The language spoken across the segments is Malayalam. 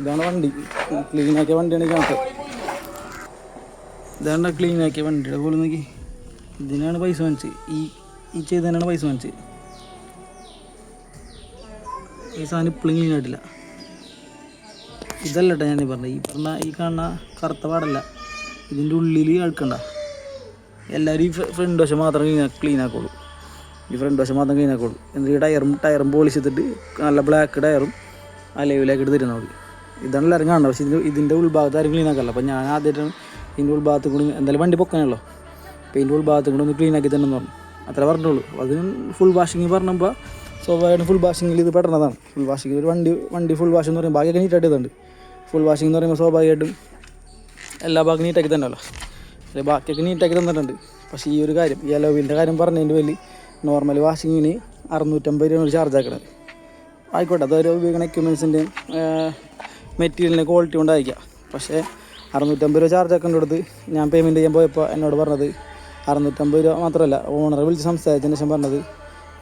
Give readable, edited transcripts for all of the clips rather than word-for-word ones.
ഇതാണ് വണ്ടി, ക്ലീനാക്കിയ വണ്ടിയാണ് കാണുന്നത്. ഇതാണ് ക്ലീനാക്കിയ വണ്ടിയുടെ പോലെ നോക്കി. ഇതിനാണ് പൈസ വാങ്ങിച്ചത്, ഈ ചെയ്തതിനാണ് പൈസ വാങ്ങിച്ചത്. ഈ സാധനം ഇപ്പോഴും ക്ലീൻ ആയിട്ടില്ല. ഇതല്ല കേട്ടോ ഞാൻ പറഞ്ഞത്, ഈ കാണുന്ന കറുത്ത പാടല്ല, ഇതിൻ്റെ ഉള്ളിൽ അഴുക്കണ്ട. എല്ലാവരും ഈ ഫ്രണ്ട് വശം മാത്രം ക്ലീൻ ആക്കുള്ളൂ, ഈ ഫ്രണ്ട് വശം മാത്രം ക്ലീൻ ആക്കുള്ളൂ. എന്നിട്ട് ഈ ടയറും പോളിഷ് ചെയ്തിട്ട് നല്ല ബ്ലാക്ക് ടയറും അലവിലാക്കി എടുത്ത് തരുന്നത് മതി. ഇതാണ് എല്ലാവരും കാണുന്നത്. പക്ഷേ ഇതിൻ്റെ ഉൾഭാഗത്ത് ആരും ക്ലീൻ ആക്കാറില്ല. അപ്പോൾ ഞാൻ ആദ്യമായിട്ടാണ് ഇതിൻ്റെ ഉൾഭാഗത്ത് കൂടി, എന്തായാലും വണ്ടി പൊക്കാനല്ലോ, അപ്പോൾ ഇതിൻ്റെ ഉൾഭാഗത്ത് കൂടി ഒന്ന് ക്ലീൻ ആക്കി തന്നെ പറഞ്ഞു. അത്ര പറഞ്ഞുള്ളൂ. അതിന് ഫുൾ വാഷിങ് പറഞ്ഞപ്പോൾ സ്വാഭാവികമായിട്ടും ഫുൾ വാഷിങ്ങിൽ ഇത് പെടുന്നതാണ്. ഫുൾ വാഷിങ് ഒരു വണ്ടി ഫുൾ വാഷ് എന്ന് പറയുമ്പോൾ ബാക്കിയൊക്കെ നീറ്റായിട്ട് ഇതുണ്ട്. ഫുൾ വാഷിംഗ് എന്ന് പറയുമ്പോൾ സ്വാഭാവികമായിട്ടും എല്ലാ ഭാഗം നീറ്റാക്കി തന്നെയല്ലോ, അല്ലെ ബാക്കിയൊക്കെ നീറ്റാക്കി തന്നിട്ടുണ്ട്. പക്ഷേ ഈ ഒരു കാര്യം, ഈ അലോവിൻ്റെ കാര്യം പറഞ്ഞതിൻ്റെ വലിയ നോർമൽ വാഷിങ്ങിന് 650 രൂപയാണ് ചാർജ് ആക്കണത്. ആയിക്കോട്ടെ, അതൊരു ഉപയോഗിക്കുന്ന എക്യുപ്മെൻസിൻ്റെയും മെറ്റീരിയലിൻ്റെ ക്വാളിറ്റി കൊണ്ടായിരിക്കാം. പക്ഷേ 650 രൂപ ചാർജ് ആക്കേണ്ടടുത്ത് ഞാൻ പേയ്മെൻറ്റ് ചെയ്യാൻ പോയപ്പോൾ എന്നോട് പറഞ്ഞത് 650 രൂപ മാത്രമല്ല, ഓണറെ വിളിച്ച് സംസാരിച്ചതിന് ശേഷം പറഞ്ഞത്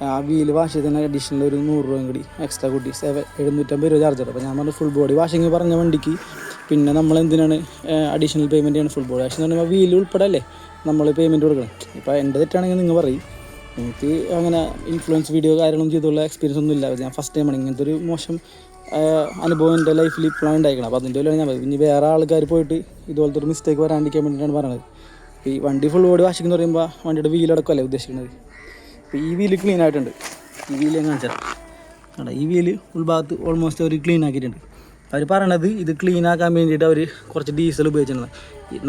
ആ വീല് വാഷ് ചെയ്തതിന് അഡീഷണൽ ഒരു 100 രൂപയും കൂടി എക്സ്ട്രാ കൂട്ടി 750 രൂപ ചാർജ്. അപ്പോൾ ഞാൻ പറഞ്ഞു ഫുൾ ബോഡി വാഷിങ് പറഞ്ഞ വണ്ടിക്ക് പിന്നെ നമ്മൾ എന്തിനാണ് അഡീഷണൽ പേയ്മെൻറ്റ് ചെയ്യണം? ഫുൾ ബോഡി വാഷ് എന്ന് പറയുമ്പോൾ വീല് ഉൾപ്പെടെ അല്ലേ നമ്മൾ പേയ്മെൻറ്റ് കൊടുക്കണം. ഇപ്പോൾ എൻ്റെ തെറ്റാണെങ്കിൽ നിങ്ങൾ പറയും. എനിക്ക് അങ്ങനെ ഇൻഫ്ലുവൻസ് വീഡിയോ കാര്യങ്ങളൊന്നും ചെയ്തുള്ള എക്സ്പീരിയൻസ് ഒന്നും ഇല്ല. ഞാൻ ഫസ്റ്റ് ടൈമാണ് ഇങ്ങനത്തെ ഒരു മോശം അനുഭവം എൻ്റെ ലൈഫിൽ ഇപ്പോഴാണ് ഉണ്ടായിരിക്കണം. അപ്പോൾ അതിൻ്റെ വല്ല ഞാൻ പറയും. ഇനി വേറെ ആൾക്കാർ പോയിട്ട് ഇതുപോലത്തെ ഒരു മിസ്റ്റേക്ക് വരാണ്ടിരിക്കാൻ വേണ്ടിയിട്ടാണ് പറയുന്നത്. ഈ വണ്ടി ഫുൾ ബോഡി വാഷിംഗ് എന്ന് പറയുമ്പോൾ വണ്ടിയുടെ വീലടക്കമല്ലേ ഉദ്ദേശിക്കുന്നത്. അപ്പോൾ ഈ വീല് ക്ലീൻ ആയിട്ടുണ്ട്. ഈ വീല് ഞാൻ കാണിച്ചാൽ കേട്ടോ, ഈ വീല് ഉൾഭാഗത്ത് ഓൾമോസ്റ്റ് അവർ ക്ലീൻ ആക്കിയിട്ടുണ്ട്. അവർ പറയണത് ഇത് ക്ലീൻ ആക്കാൻ വേണ്ടിയിട്ട് അവർ കുറച്ച് ഡീസൽ ഉപയോഗിച്ചിട്ടുണ്ട്.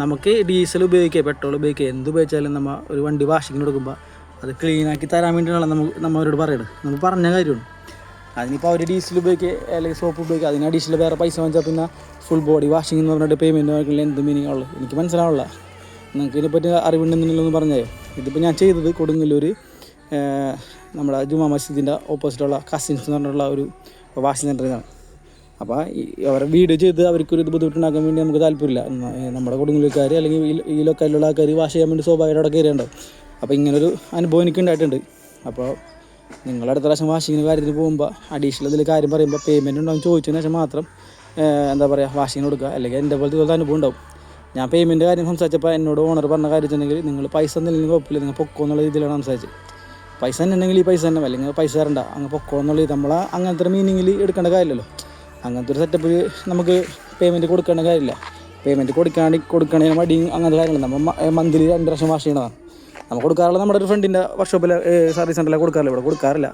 നമുക്ക് ഡീസൽ ഉപയോഗിക്കുക, പെട്രോൾ ഉപയോഗിക്കുക, എന്ത് ഉപയോഗിച്ചാലും നമ്മൾ ഒരു വണ്ടി വാഷിങ്ങിന് കൊടുക്കുമ്പോൾ അത് ക്ലീനാക്കി തരാൻ വേണ്ടിയിട്ടാണ് നമ്മൾ അവരോട് പറയുന്നത്. നമ്മൾ പറഞ്ഞ കാര്യമാണ്. അതിനിപ്പോൾ അവർ ഡീസൽ ഉപയോഗിക്കുക അല്ലെങ്കിൽ സോപ്പ് ഉപയോഗിക്കുക, അതിന് അഡീഷണൽ വേറെ പൈസ വാങ്ങിച്ചാൽ പിന്നെ ഫുൾ ബോഡി വാഷിംഗ് എന്ന് പറഞ്ഞിട്ട് പേയ്മെൻറ്റ് വാങ്ങിക്കില്ല എന്ത് മീനിങ് ഉള്ളത് എനിക്ക് മനസ്സിലാവുള്ള. നിങ്ങൾക്ക് ഇതിനെപ്പറ്റി അറിവുണ്ടെന്നുള്ളതെന്ന് പറഞ്ഞാൽ ഇതിപ്പോൾ ഞാൻ ചെയ്തത് കൊടുങ്ങല്ലൂർ നമ്മുടെ ജുമാ മസ്ജിദിൻ്റെ ഓപ്പോസിറ്റുള്ള കസിൻസ് എന്ന് പറഞ്ഞിട്ടുള്ള ഒരു വാഷിംഗ് സെൻ്ററിലാണ്. അപ്പോൾ അവരെ വീഡിയോ ചെയ്ത് അവർക്കൊരു ഇത് ബുദ്ധിമുട്ടുണ്ടാക്കാൻ വേണ്ടി നമുക്ക് താല്പര്യമില്ല. നമ്മുടെ കൊടുങ്ങല്ലൂർക്കാർ അല്ലെങ്കിൽ ഈ ലൊക്കാലിലുള്ള ആൾക്കാർ വാഷ് ചെയ്യാൻ വേണ്ടി സ്വാഭാവികമായിട്ട് അവിടെ കയറിയുണ്ടാവും. അപ്പോൾ ഇങ്ങനൊരു അനുഭവം എനിക്ക് ഉണ്ടായിട്ടുണ്ട്. അപ്പോൾ നിങ്ങൾ അടുത്ത പ്രാവശ്യം വാഷിങ്ങിന് കാര്യത്തിന് പോകുമ്പോൾ അഡീഷണൽ ഇതിൽ കാര്യം പറയുമ്പോൾ പേയ്മെൻറ്റ് ഉണ്ടാവും ചോദിച്ചതിന് ശേഷം മാത്രം എന്താ പറയുക വാഷിങ്ങിന് കൊടുക്കുക. അല്ലെങ്കിൽ എൻ്റെ പോലത്തെ അനുഭവം ഉണ്ടാവും. ഞാൻ പേയ്മെൻറ്റ് കാര്യം സംസാരിച്ചപ്പോൾ എന്നോട് ഓണർ പറഞ്ഞ കാര്യം വെച്ചിട്ടുണ്ടെങ്കിൽ നിങ്ങൾ പൈസ ഒന്നുമില്ലെങ്കിൽ കുഴപ്പമില്ല, നിങ്ങൾ പൊക്കോ എന്നുള്ള രീതിയിലാണ് സംസാരിച്ചത്. പൈസ തന്നെ ഉണ്ടെങ്കിൽ ഈ പൈസ തന്നെ, അല്ലെങ്കിൽ പൈസ തരണ്ട അങ്ങ് പൊക്കോ എന്നുള്ള ഇത് നമ്മൾ അങ്ങനത്തെ ഒരു മീനിങ്ങിൽ എടുക്കേണ്ട കാര്യമില്ലല്ലോ. അങ്ങനത്തെ ഒരു സെറ്റപ്പിൽ നമുക്ക് പേയ്മെൻറ്റ് കൊടുക്കേണ്ട കാര്യമില്ല. പേയ്മെൻറ്റ് കൊടുക്കണതിന് മടി അങ്ങനത്തെ കാര്യമില്ല. നമ്മൾ മന്ത്ലി 2 പ്രാവശ്യം വാഷ് ചെയ്യണതാണ് നമ്മൾ കൊടുക്കാറുള്ള. നമ്മുടെ ഒരു ഫ്രണ്ടിൻ്റെ വർക്ക്ഷോപ്പിൽ സർവീസ് സെൻ്ററിലാണ് കൊടുക്കാറില്ല, ഇവിടെ കൊടുക്കാറില്ല.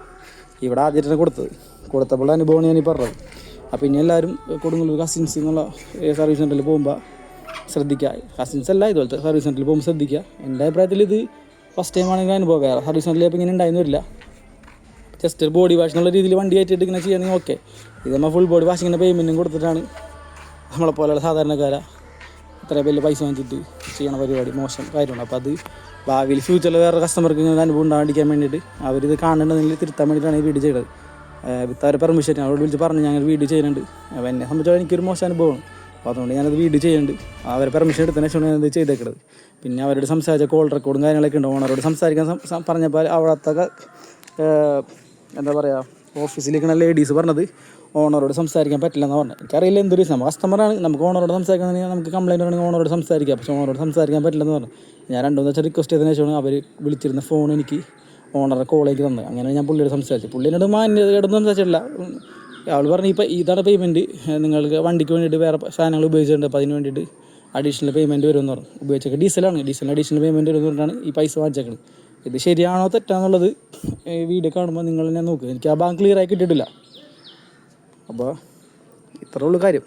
ഇവിടെ ആദ്യമായിട്ടാണ് കൊടുത്തപ്പോൾ അനുഭവമാണ് ഞാനീ പറഞ്ഞത്. അപ്പോൾ ഇനി എല്ലാവരും കൊടുങ്ങല്ലൂർ കസിൻസ് എന്നുള്ള സർവീസ് സെൻ്ററിൽ പോകുമ്പോൾ ശ്രദ്ധിക്കുക. കസിൻസ് അല്ല, ഇതുപോലത്തെ സർവീസ് സെൻ്ററിൽ പോകുമ്പോൾ ശ്രദ്ധിക്കുക. എൻ്റെ അഭിപ്രായത്തിൽ ഇത് ഫസ്റ്റ് ടൈം ആണെങ്കിൽ അനുഭവം. വേറെ സർവീസ് സെൻ്ററിൽ അപ്പോൾ ഇങ്ങനെ ഉണ്ടായിരുന്നു വരില്ല. ജസ്റ്റ് ഒരു ബോഡി വാഷ് എന്നുള്ള രീതിയിൽ വണ്ടി ആയിട്ട് ഇങ്ങനെ ചെയ്യണമെങ്കിൽ ഓക്കെ. ഇത് നമ്മൾ ഫുൾ ബോഡി വാഷിങ്ങിൻ്റെ പേയ്മെൻറ്റും കൊടുത്തിട്ടാണ് നമ്മളെപ്പോലെയുള്ള സാധാരണക്കാരെ ഇത്ര വലിയ പൈസ വാങ്ങിച്ചിട്ട് ചെയ്യണ പരിപാടി മോശം കാര്യമാണ്. അപ്പോൾ അത് ഭാവിയിൽ ഫ്യൂച്ചറിൽ വേറെ കസ്റ്റമർക്ക് ഇങ്ങനെ അനുഭവം ഉണ്ടാകാണ്ടിരിക്കാൻ വേണ്ടിയിട്ട് അവരിത് കാണേണ്ടതിൽ തിരുത്താൻ വേണ്ടിയിട്ടാണ് ഈ വീഡിയോ ചെയ്തത്. വിത്ത് അവർ പെർമിഷൻ അവരോട് വിളിച്ച് പറഞ്ഞ് ഞങ്ങൾ വീഡിയോ ചെയ്യുന്നുണ്ട്. അപ്പോൾ എന്നെ സംബന്ധിച്ചാൽ എനിക്കൊരു മോശം അനുഭവമാണ്. അപ്പോൾ അതുകൊണ്ട് ഞാനത് വീഡിയോ ചെയ്യുന്നുണ്ട്. അവരെ പെർമിഷൻ എടുത്തതിന് ശേഷമാണ് ഞാനത് ചെയ്തേക്കുന്നത്. പിന്നെ അവരോട് സംസാരിച്ച കോൾ റെക്കോർഡും കാര്യങ്ങളൊക്കെ ഉണ്ട്. ഓണറോട് സംസാരിക്കാൻ പറഞ്ഞപ്പോൾ അവിടുത്തെ എന്താ പറയുക ഓഫീസിലിരിക്കുന്ന ലേഡീസ് പറഞ്ഞത് ഓണറോട് സംസാരിക്കാൻ പറ്റില്ലെന്ന് പറഞ്ഞത്. എനിക്കറിയില്ല എന്തൊരു നമ്മൾ കസ്റ്റമറാണ്, നമുക്ക് ഓണറോട് സംസാരിക്കണമെങ്കിൽ നമുക്ക് കംപ്ലയിൻ്റ് ആണെങ്കിൽ ഓണറോട് സംസാരിക്കാം. പക്ഷേ ഓണറോട് സംസാരിക്കാൻ പറ്റില്ലെന്ന് പറഞ്ഞു. ഞാൻ 2-3 ദിവസം റിക്വസ്റ്റ് ചെയ്തതിനു ശേഷമാണ് അവർ വിളിച്ചിരുന്ന ഫോൺ എനിക്ക് ഓണറുടെ കോളേക്ക് തന്നത്. അങ്ങനെ ഞാൻ പുള്ളിയോട് സംസാരിച്ചു. പുള്ളിയോട് മാന്യതയോടൊന്നും സംസാരിച്ചിട്ടില്ല. അവൾ പറഞ്ഞു ഇപ്പോൾ ഇതാണ് പേയ്മെൻറ്റ്, നിങ്ങൾക്ക് വണ്ടിക്ക് വേണ്ടിയിട്ട് വേറെ സാധനങ്ങൾ ഉപയോഗിച്ചിട്ടുണ്ട്, അപ്പോൾ അതിന് വേണ്ടിയിട്ട് അഡീഷണൽ പേയ്മെൻറ്റ് വരുമെന്ന് പറഞ്ഞു. ഉപയോഗിച്ചൊക്കെ ഡീസലാണ്, അഡീഷണൽ പേയ്മെൻറ്റ് വരുമെന്ന് പറഞ്ഞിട്ടാണ് ഈ പൈസ വാങ്ങിച്ചേക്കുന്നത്. ഇത് ശരിയാണോ തെറ്റാന്നുള്ളത് വീഡിയോ കാണുമ്പോൾ നിങ്ങൾ തന്നെ നോക്കുക. എനിക്ക് ആ ഭാഗം ക്ലിയർ ആയി കിട്ടിയിട്ടില്ല. അപ്പോൾ ഇത്രേ ഉള്ളൂ കാര്യം.